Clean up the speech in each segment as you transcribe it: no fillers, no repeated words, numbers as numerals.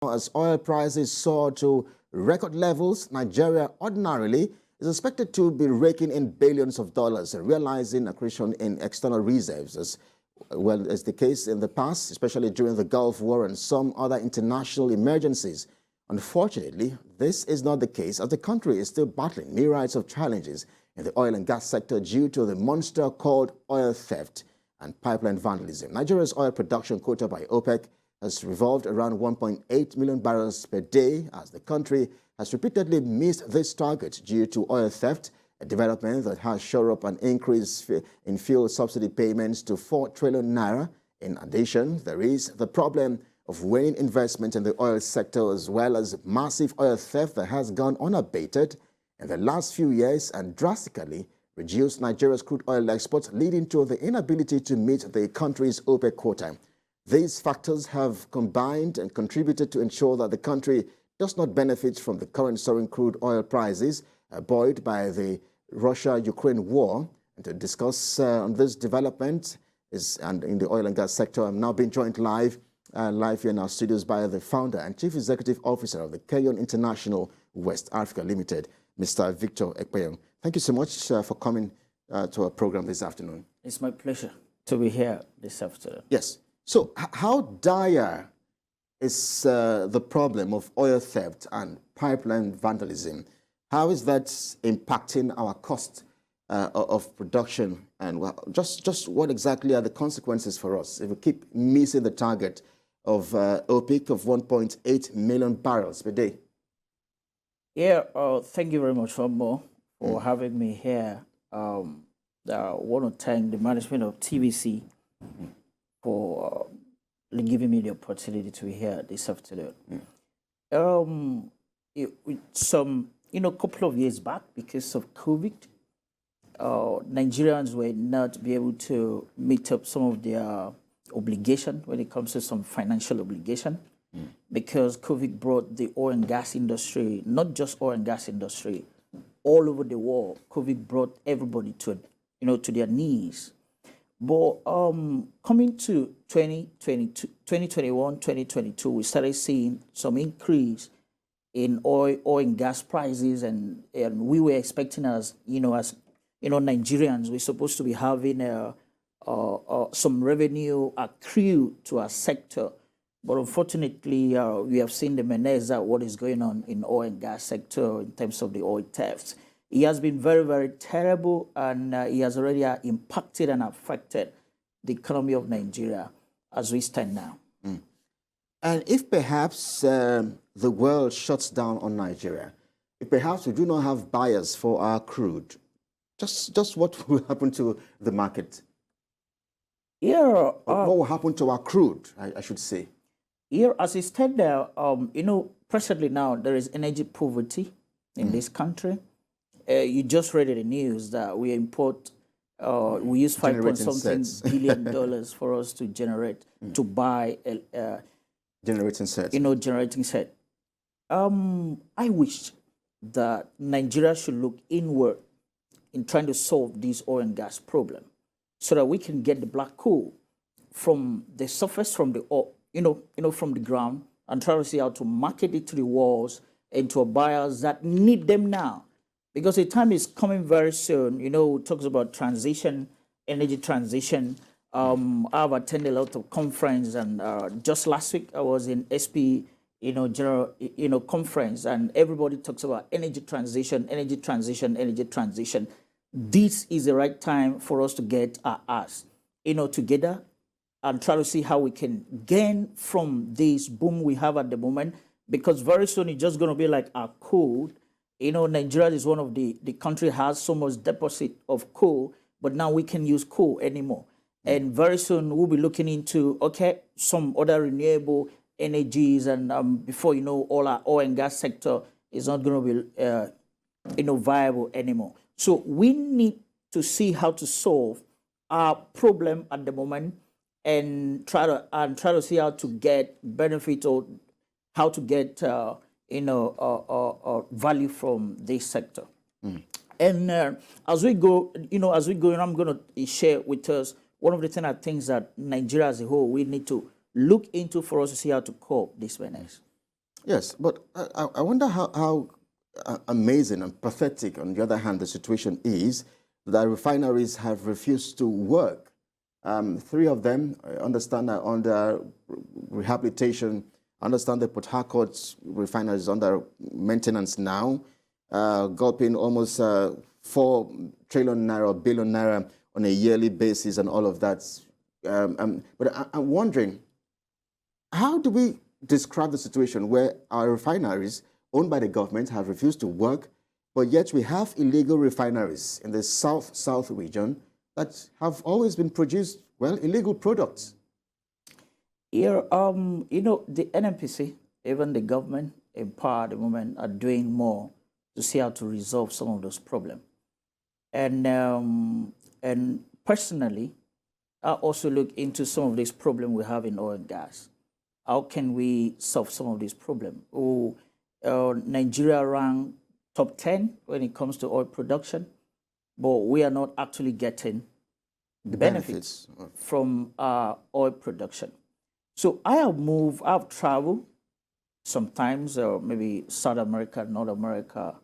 As oil prices soar to record levels, Nigeria ordinarily is expected to be raking in billions of dollars, realizing accretion in external reserves, as well as the case in the past, especially during the Gulf War and some other international emergencies. Unfortunately, this is not the case, as the country is still battling myriads of challenges in the oil and gas sector due to the monster called oil theft and pipeline vandalism. Nigeria's oil production quota by OPEC has revolved around 1.8 million barrels per day, as the country has repeatedly missed this target due to oil theft, a development that has shown up an increase in fuel subsidy payments to 4 trillion naira. In addition, there is the problem of waning investment in the oil sector, as well as massive oil theft that has gone unabated in the last few years and drastically reduced Nigeria's crude oil exports, leading to the inability to meet the country's OPEC quota. These factors have combined and contributed to ensure that the country does not benefit from the current soaring crude oil prices, buoyed by the Russia-Ukraine war. And to discuss on this development and in the oil and gas sector, I'm now being joined live here in our studios by the founder and chief executive officer of the Kenyon International West Africa Limited, Mr. Victor Ekpenyoung. Thank you so much for coming to our program this afternoon. It's my pleasure to be here this afternoon. Yes. So how dire is the problem of oil theft and pipeline vandalism? How is that impacting our cost of production? And just what exactly are the consequences for us if we keep missing the target of OPEC of 1.8 million barrels per day? Yeah, thank you very much for having me here. I want to thank the management of TVC for giving me the opportunity to be here this afternoon. Couple of years back, because of COVID, Nigerians were not be able to meet up some of their obligation when it comes to some financial obligation, because COVID brought the oil and gas industry, not just oil and gas industry, all over the world. COVID brought everybody to their knees. But coming to 2021, 2022, we started seeing some increase in oil and gas prices, and we were expecting, as Nigerians, we're supposed to be having some revenue accrued to our sector. But unfortunately, we have seen the menace of what is going on in oil and gas sector in terms of the oil thefts. It has been very, very terrible, and it has already impacted and affected the economy of Nigeria as we stand now. And if perhaps the world shuts down on Nigeria, if perhaps we do not have buyers for our crude, just what will happen to the market? Yeah, what will happen to our crude, I should say? Here, as it stands now, presently now there is energy poverty in this country. You just read in the news that we import, we use $5.something billion for us to generate, to buy generating sets. Generating set. I wish that Nigeria should look inward in trying to solve this oil and gas problem, so that we can get the black coal from the surface, from the from the ground, and try to see how to market it to the walls and to buyers that need them now. Because the time is coming very soon. It talks about transition, energy transition. I've attended a lot of conference, and just last week I was in SP, general, conference, and everybody talks about energy transition, energy transition, energy transition. This is the right time for us to get our ass, together and try to see how we can gain from this boom we have at the moment. Because very soon it's just going to be like our coal. Nigeria is one of the country has so much deposit of coal, but now we can use coal anymore. And very soon we'll be looking into, some other renewable energies, and before you know, all our oil and gas sector is not going to be, viable anymore. So we need to see how to solve our problem at the moment, and try to see how to get benefit, or how to get value from this sector. And as we go, I'm going to share with us one of the things I think that Nigeria as a whole we need to look into for us to see how to cope this menace. Yes, but I wonder how amazing and pathetic, on the other hand, the situation is that refineries have refused to work. Three of them, I understand, are under rehabilitation. I understand the Port Harcourt refinery is under maintenance now, gulping almost 4 trillion naira, billion naira on a yearly basis and all of that. But I'm wondering, how do we describe the situation where our refineries owned by the government have refused to work, but yet we have illegal refineries in the south region that have always been produced, well, illegal products? Here, the NNPC, even the government in power at the moment, are doing more to see how to resolve some of those problems. And personally, I also look into some of these problems we have in oil and gas. How can we solve some of these problems? Nigeria ranked top 10 when it comes to oil production, but we are not actually getting the benefits from oil production. So I've traveled sometimes, maybe South America, North America.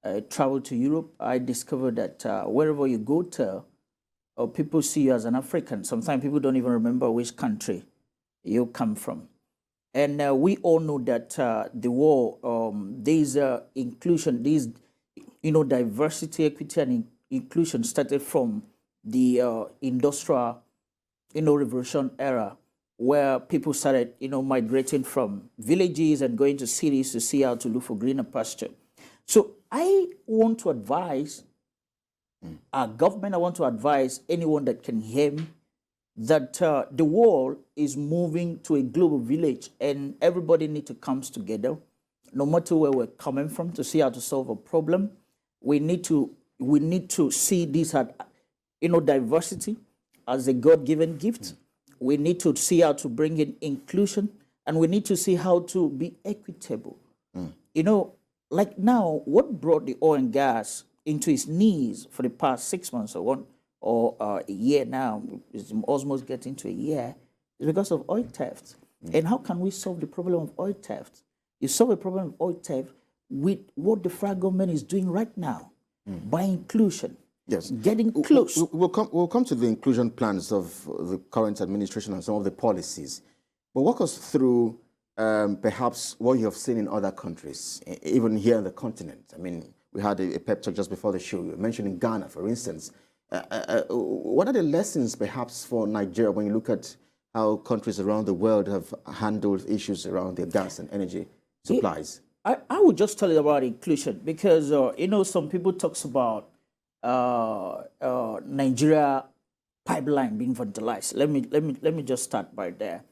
I traveled to Europe. I discovered that wherever you go to, people see you as an African. Sometimes people don't even remember which country you come from. And we all know that the war, these inclusion, these, diversity, equity, and inclusion started from the industrial, revolution era, where people started, migrating from villages and going to cities to see how to look for greener pasture. So I want to advise our government, I want to advise anyone that can hear me, that the world is moving to a global village and everybody needs to come together, no matter where we're coming from, to see how to solve a problem. We need to see this as, diversity as a God-given gift. We need to see how to bring in inclusion, and we need to see how to be equitable. Like now, what brought the oil and gas into its knees for the past 6 months or a year now, it's almost getting to a year, is because of oil theft. And how can we solve the problem of oil theft? You solve a problem of oil theft with what the federal government is doing right now, by inclusion. Yes. Getting close. We'll come to the inclusion plans of the current administration and some of the policies. But walk us through perhaps what you have seen in other countries, even here on the continent. I mean, we had a pep talk just before the show. You mentioned in Ghana, for instance. What are the lessons perhaps for Nigeria when you look at how countries around the world have handled issues around their gas and energy supplies? I would just tell you about inclusion because, some people talks about Nigeria pipeline being vandalized. Let me just start by there.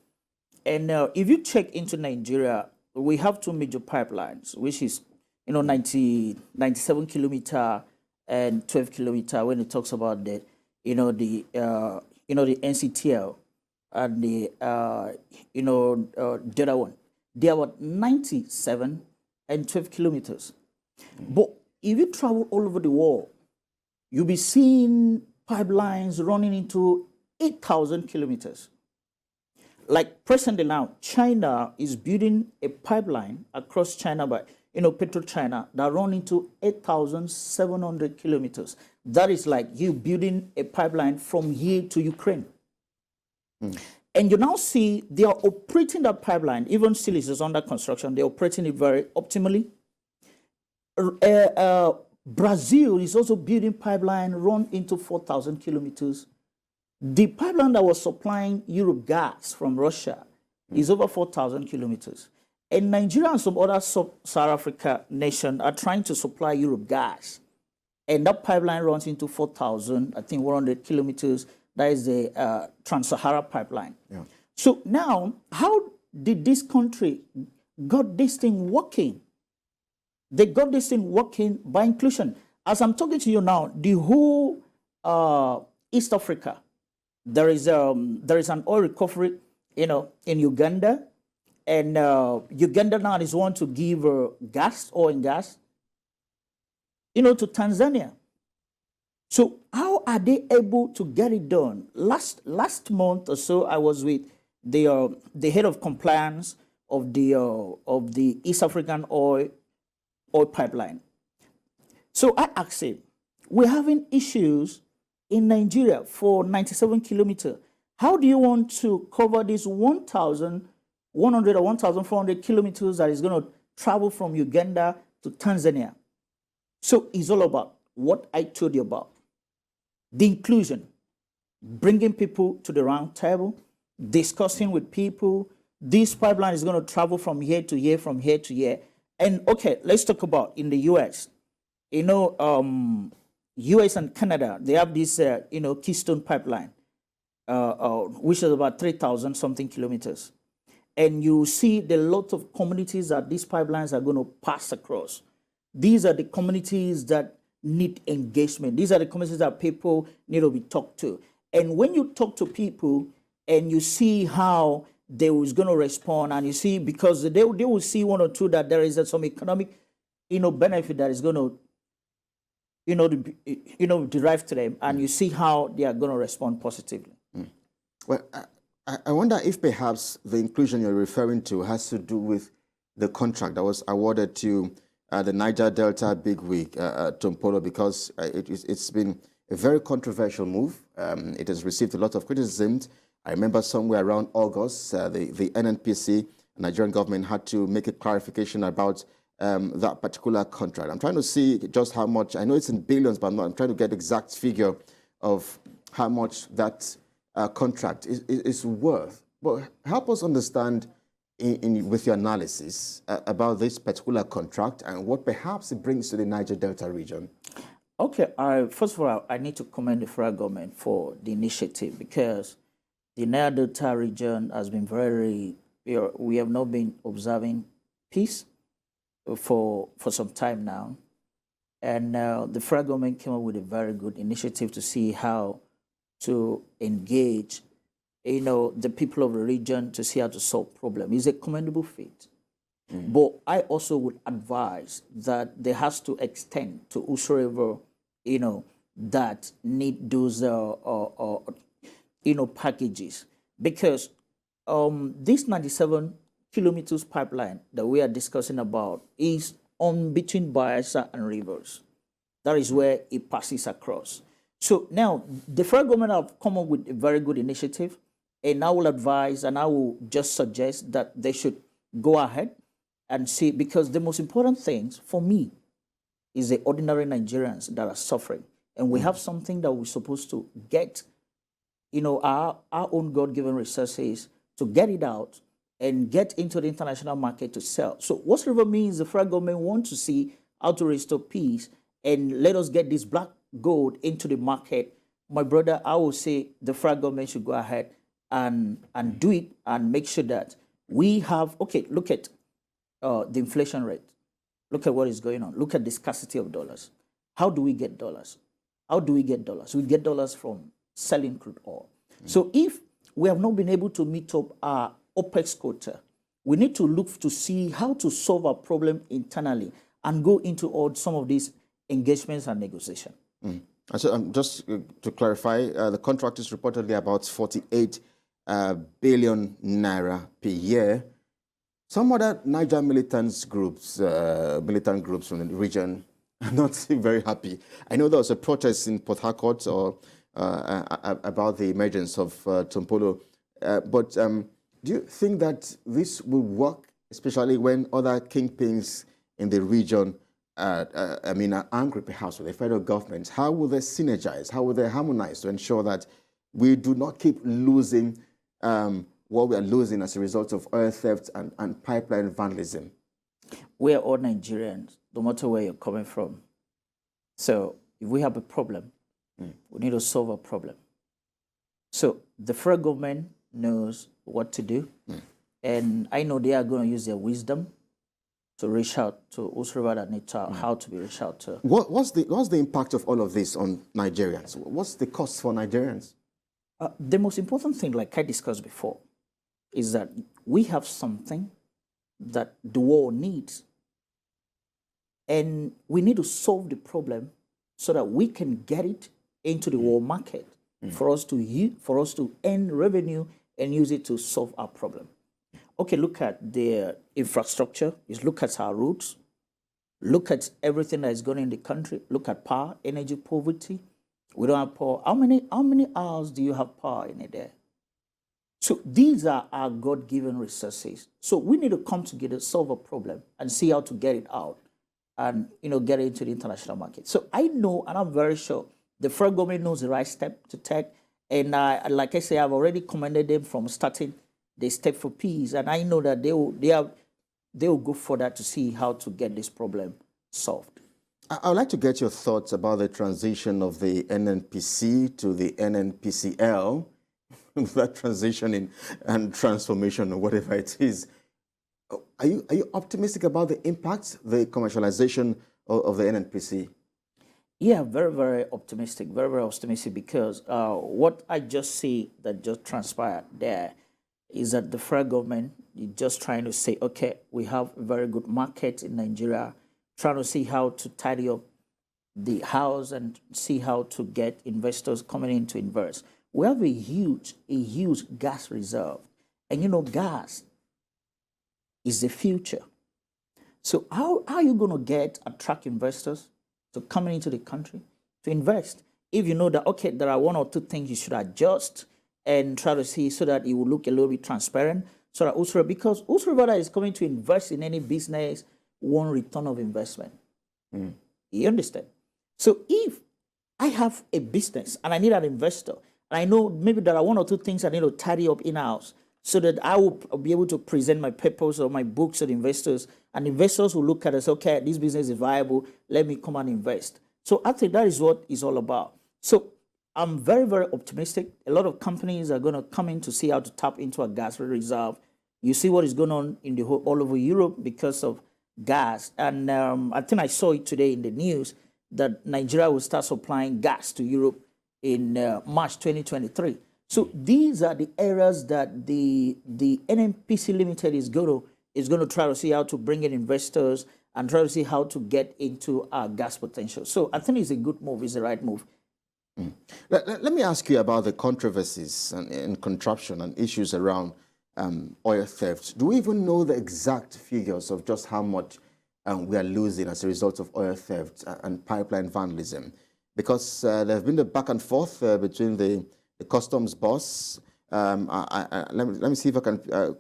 And if you check into Nigeria, we have two major pipelines, which is 97 kilometer and 12 kilometer. When it talks about the the NCTL and the the other one, they are about 97 and 12 kilometers. But if you travel all over the world, you'll be seeing pipelines running into 8,000 kilometers. Like presently now, China is building a pipeline across China by, PetroChina that run into 8,700 kilometers. That is like you building a pipeline from here to Ukraine. And you now see they are operating that pipeline, even still it is under construction, they're operating it very optimally. Brazil is also building pipeline run into 4,000 kilometers. The pipeline that was supplying Europe gas from Russia is over 4,000 kilometers. And Nigeria and some other South Africa nations are trying to supply Europe gas. And that pipeline runs into 4,000, I think 100 kilometers. That is the Trans-Sahara pipeline. Yeah. So now, how did this country got this thing working? They got this thing working by inclusion. As I'm talking to you now, the whole East Africa, there is an oil recovery, in Uganda, and Uganda now is want to give oil and gas, to Tanzania. So how are they able to get it done? Last month or so, I was with the head of compliance of the East African oil pipeline. So I asked him, we're having issues in Nigeria for 97 kilometers. How do you want to cover this 1,100 or 1,400 kilometers that is going to travel from Uganda to Tanzania? So it's all about what I told you about. The inclusion, bringing people to the round table, discussing with people. This pipeline is going to travel from here to here, from here to here. And okay, let's talk about in the US. You know, US and Canada, they have this, Keystone pipeline, which is about 3,000 something kilometers. And you see the lot of communities that these pipelines are going to pass across. These are the communities that need engagement. These are the communities that people need to be talked to. And when you talk to people and you see how they was going to respond, and you see, because they will see one or two that there is some economic, benefit that is going to, derive to them, and you see how they are going to respond positively. Well, I wonder if perhaps the inclusion you're referring to has to do with the contract that was awarded to the Niger Delta bigwig, Tompolo, because it's been a very controversial move. It has received a lot of criticism. I remember somewhere around August, the NNPC, Nigerian government, had to make a clarification about that particular contract. I'm trying to see just how much, I know it's in billions, but I'm trying to get exact figure of how much that contract is worth. But help us understand with your analysis about this particular contract and what perhaps it brings to the Niger Delta region. Okay, first of all, I need to commend the federal government for the initiative, because the Niger Delta region has been we have not been observing peace for some time now. And the federal government came up with a very good initiative to see how to engage, the people of the region, to see how to solve problems. It's a commendable feat. But I also would advise that there has to extend to whosoever, that need those, packages. Because this 97 kilometers pipeline that we are discussing about is on between Bayelsa and Rivers. That is where it passes across. So now the federal government have come up with a very good initiative, and I will advise and I will just suggest that they should go ahead and see, because the most important things for me is the ordinary Nigerians that are suffering. And we have something that we're supposed to get, our own God-given resources, to get it out and get into the international market to sell. So whatever means the federal government wants to see how to restore peace and let us get this black gold into the market, my brother, I will say the federal government should go ahead and do it, and make sure that we have, look at the inflation rate. Look at what is going on. Look at the scarcity of dollars. How do we get dollars? How do we get dollars? We get dollars from selling crude oil. So if we have not been able to meet up our OPEX quota, we need to look to see how to solve our problem internally and go into some of these engagements and negotiation. So just to clarify, the contract is reportedly about 48 billion naira per year. Some other Niger militant groups from the region are not very happy. I know there was a protest in Port Harcourt about the emergence of Tompolo. But do you think that this will work, especially when other kingpins in the region are angry perhaps with the federal government? How will they synergize? How will they harmonize to ensure that we do not keep losing what we are losing as a result of oil theft and pipeline vandalism? We are all Nigerians, no matter where you're coming from. So if we have a problem, we need to solve a problem. So the federal government knows what to do. And I know they are going to use their wisdom to reach out to whoever that needs how to be reached out to. What's the impact of all of this on Nigerians? What's the cost for Nigerians? The most important thing, like I discussed before, is that we have something that the world needs. And we need to solve the problem so that we can get it into the world market for us to earn revenue and use it to solve our problem. okay, look at the infrastructure, is look at our roads, look at everything that is going on in the country, look at power, energy poverty. We don't have power. How many hours do you have power in a day? So these are our God-given resources. So we need to come together, solve a problem, and see how to get it out, and get it into the international market. So I know, and I'm very sure, the federal government knows the right step to take. And like I say, I've already commended them from starting the step for peace, and I know that they will go further to see how to get this problem solved. I would like to get your thoughts about the transition of the NNPC to the NNPCL, that transition and transformation or whatever it is. Are you optimistic about the impact, the commercialization of the NNPC? Yeah, very, very optimistic, very, very optimistic, because what I just see that just transpired there is that the federal government is just trying to say, okay, we have a very good market in Nigeria, trying to see how to tidy up the house and see how to get investors coming in to invest. We have a huge gas reserve. And gas is the future. So how are you going to attract investors to come into the country to invest if you know that, okay, there are one or two things you should adjust and try to see so that it will look a little bit transparent, so that because Usura is coming to invest in any business, one return of investment. You understand? So if I have a business and I need an investor, and I know maybe there are one or two things I need to tidy up in-house so that I will be able to present my papers or my books to the investors, and investors will look at us, okay, this business is viable, let me come and invest. So I think that is what it's all about. So I'm very, very optimistic. A lot of companies are going to come in to see how to tap into a gas reserve. You see what is going on in all over Europe because of gas. And I think I saw it today in the news that Nigeria will start supplying gas to Europe in March 2023. So these are the areas that the NNPC Limited is going to try to see how to bring in investors and try to see how to get into our gas potential. So I think it's a good move. It's the right move. Let me ask you about the controversies and contraption and issues around oil theft. Do we even know the exact figures of just how much we are losing as a result of oil theft and pipeline vandalism? Because there have been the back and forth between the customs boss. Let me see if I can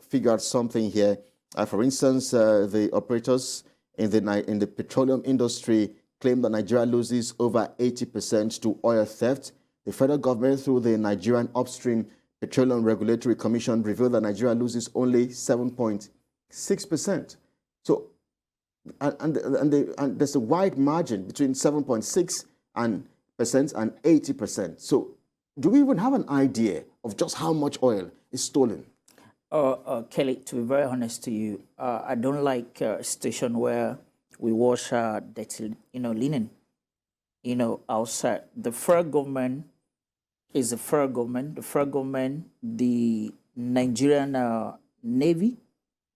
figure out something here. For instance, the operators in the petroleum industry claim that Nigeria loses over 80% to oil theft. The federal government, through the Nigerian Upstream Petroleum Regulatory Commission, revealed that Nigeria loses only 7.6%. So, and there's a wide margin between 7.6% and 80%. So, do we even have an idea of just how much oil is stolen? Kelly, to be very honest to you, I don't like a station where we wash dirty, linen, outside. The federal government is the federal government. The federal government, the Nigerian Navy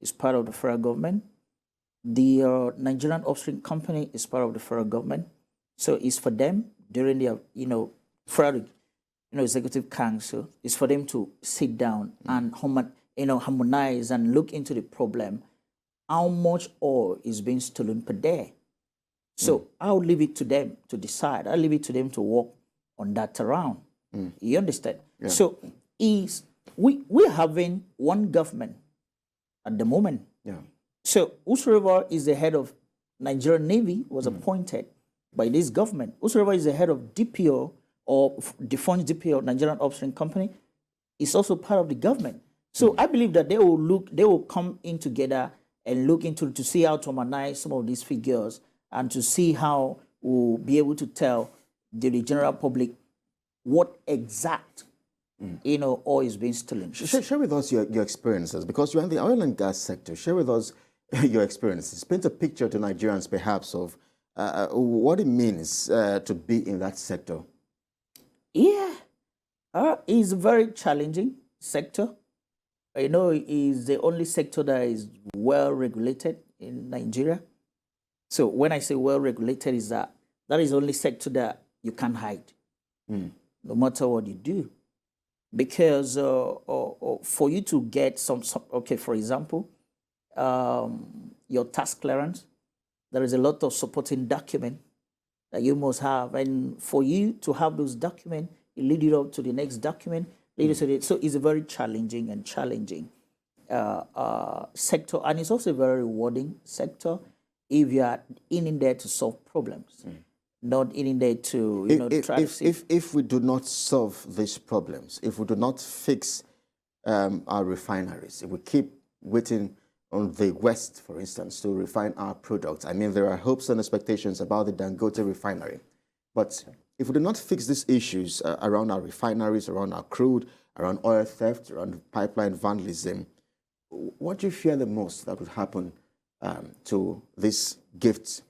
is part of the federal government. The Nigerian Upstream Company is part of the federal government. So it's for them during their, federal, executive council. It's for them to sit down and harmonize and look into the problem. How much oil is being stolen per day? So I'll leave it to them to decide. I'll leave it to them to work on that around. You understand? Yeah. So we're having one government at the moment. Yeah. So Usura is the head of Nigerian Navy, was appointed by this government. Usura is the head of DPO, or defunct DPO, Nigerian Upstream Company. It's also part of the government. So I believe that they will come in together and look into to see how to harmonize some of these figures and to see how we'll be able to tell the general public what exact oil is being stolen. Share with us your experiences, because you're in the oil and gas sector. Share with us your experiences. Paint a picture to Nigerians perhaps of what it means to be in that sector. Yeah, it's a very challenging sector. Is the only sector that is well regulated in Nigeria. So when I say well regulated, is that is the only sector that you can't hide, no matter what you do. because for you to get some okay, for example, your tax clearance, there is a lot of supporting document that you must have, and for you to have those documents, it lead you up to the next document, so it's a very challenging sector, and it's also a very rewarding sector if you are in there to solve problems, not in there to try to see. If we do not solve these problems, if we do not fix our refineries, if we keep waiting on the West, for instance, to refine our products, I mean, there are hopes and expectations about the Dangote refinery, but if we do not fix these issues around our refineries, around our crude, around oil theft, around pipeline vandalism, what do you fear the most that would happen to this gift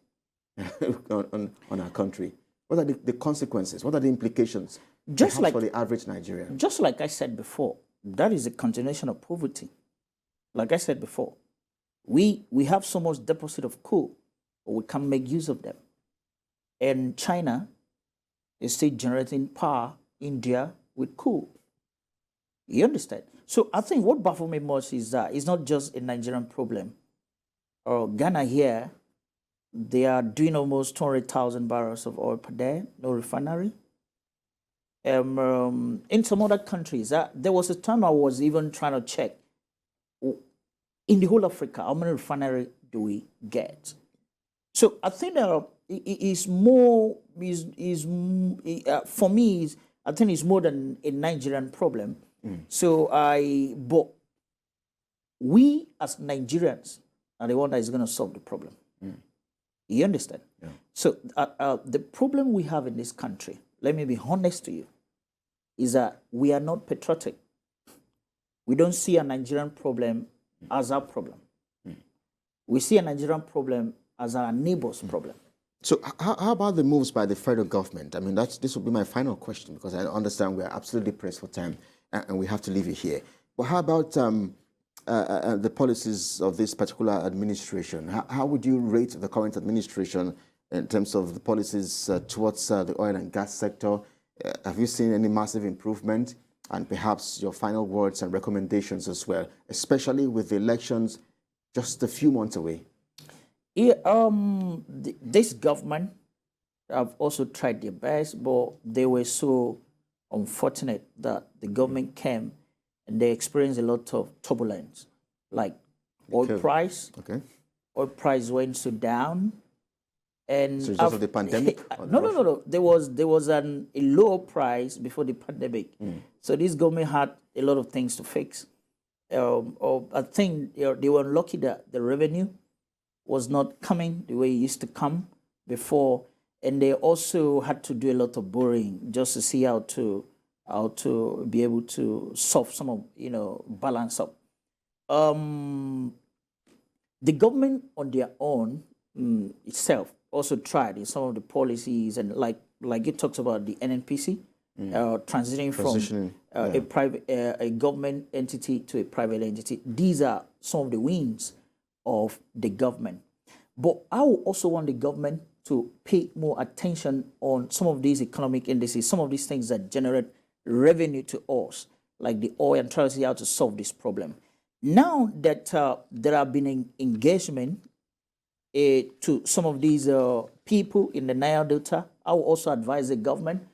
on our country? What are the consequences? What are the implications for the average Nigerian? Just like I said before, that is a continuation of poverty. Like I said before, we have so much deposit of coal, but we can't make use of them. And China is still generating power, India, with coal. You understand? So I think what baffles me most is that it's not just a Nigerian problem. Ghana here, they are doing almost 200,000 barrels of oil per day, no refinery. In some other countries, there was a time I was even trying to check, in the whole Africa, how many refineries do we get? So I think it's more, for me, I think it's more than a Nigerian problem. So but we as Nigerians are the one that is going to solve the problem. You understand? Yeah. So the problem we have in this country, let me be honest to you, is that we are not patriotic. We don't see a Nigerian problem as our problem. We see a Nigerian problem as our neighbor's problem. So how about the moves by the federal government? I mean, this will be my final question, because I understand we are absolutely pressed for time and we have to leave it here. But how about the policies of this particular administration? How would you rate the current administration in terms of the policies towards the oil and gas sector? Have you seen any massive improvement? And perhaps your final words and recommendations as well, especially with the elections just a few months away. Yeah, this government have also tried their best, but they were so unfortunate that the government came and they experienced a lot of turbulence, like oil price. Okay. Oil price went so down, and so because of the pandemic. No. There was a low price before the pandemic, so this government had a lot of things to fix. I think they were lucky that the revenue was not coming the way it used to come before, and they also had to do a lot of borrowing just to see how to be able to solve some of balance up. The government on their own itself also tried in some of the policies, and like it talks about the NNPC transitioning from a government entity to a private entity. These are some of the wins of the government. But I would also want the government to pay more attention on some of these economic indices, some of these things that generate revenue to us, like the oil, and try to see how to solve this problem. Now that there have been engagement to some of these people in the Nile Delta, I will also advise the government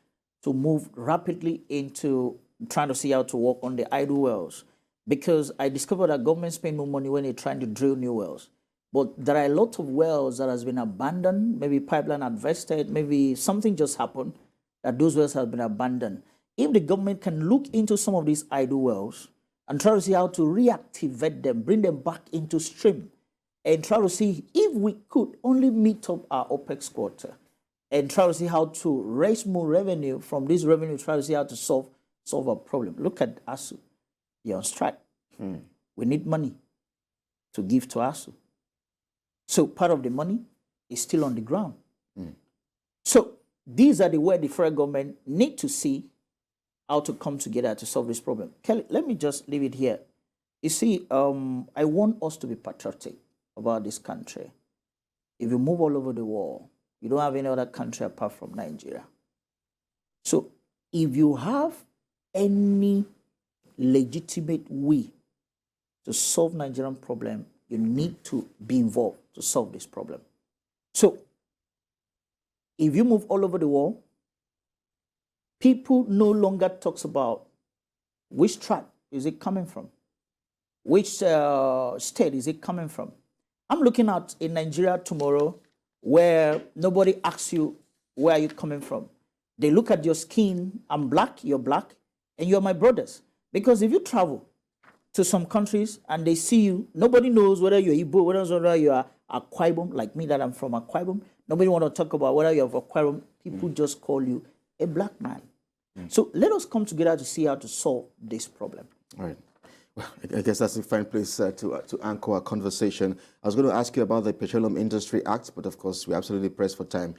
to move rapidly into trying to see how to work on the idle wells, because I discovered that government spend more money when they're trying to drill new wells. But there are a lot of wells that has been abandoned, maybe pipeline invested, maybe something just happened that those wells have been abandoned. If the government can look into some of these idle wells and try to see how to reactivate them, bring them back into stream, and try to see if we could only meet up our OPEX quota and try to see how to raise more revenue from this revenue, try to see how to solve our problem. Look at ASU. They're on strike. We need money to give to ASU. So part of the money is still on the ground. So these are the way the federal government need to see how to come together to solve this problem. Kelly, let me just leave it here. You see, I want us to be patriotic about this country. If you move all over the world, you don't have any other country apart from Nigeria. So if you have any legitimate way to solve Nigerian problem, you need to be involved to solve this problem. So, if you move all over the world, people no longer talks about which tribe is it coming from, which state is it coming from. I'm looking at in Nigeria tomorrow where nobody asks you where are you coming from. They look at your skin. I'm black, you're black, and you're my brothers. Because if you travel to some countries and they see you, nobody knows whether you're Igbo, whether you are Akwa Ibom, like me that I'm from Akwa Ibom. Nobody want to talk about whether you're from Akwa Ibom. People just call you a black man. So let us come together to see how to solve this problem. All right. Well, I guess that's a fine place to anchor our conversation. I was going to ask you about the Petroleum Industry Act, but of course, we're absolutely pressed for time,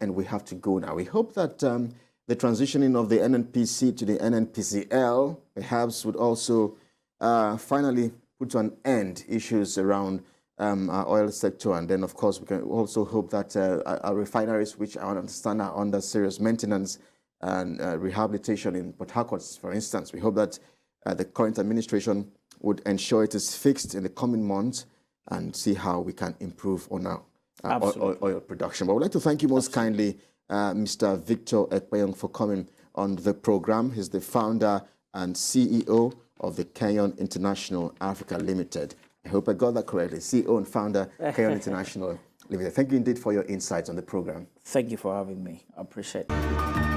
and we have to go now. We hope that the transitioning of the NNPC to the NNPCL perhaps would also finally put to an end issues around our oil sector. And then, of course, we can also hope that our refineries, which I understand are under serious maintenance and rehabilitation in Port Harcourt, for instance, we hope that the current administration would ensure it is fixed in the coming months and see how we can improve on our oil production. But I would like to thank you most kindly, Mr. Victor Ekpenyoung, for coming on the program. He's the founder and CEO of the Kenyon International Africa Limited. I hope I got that correctly. CEO and founder, Kenyon International Limited. Thank you indeed for your insights on the program. Thank you for having me. I appreciate it.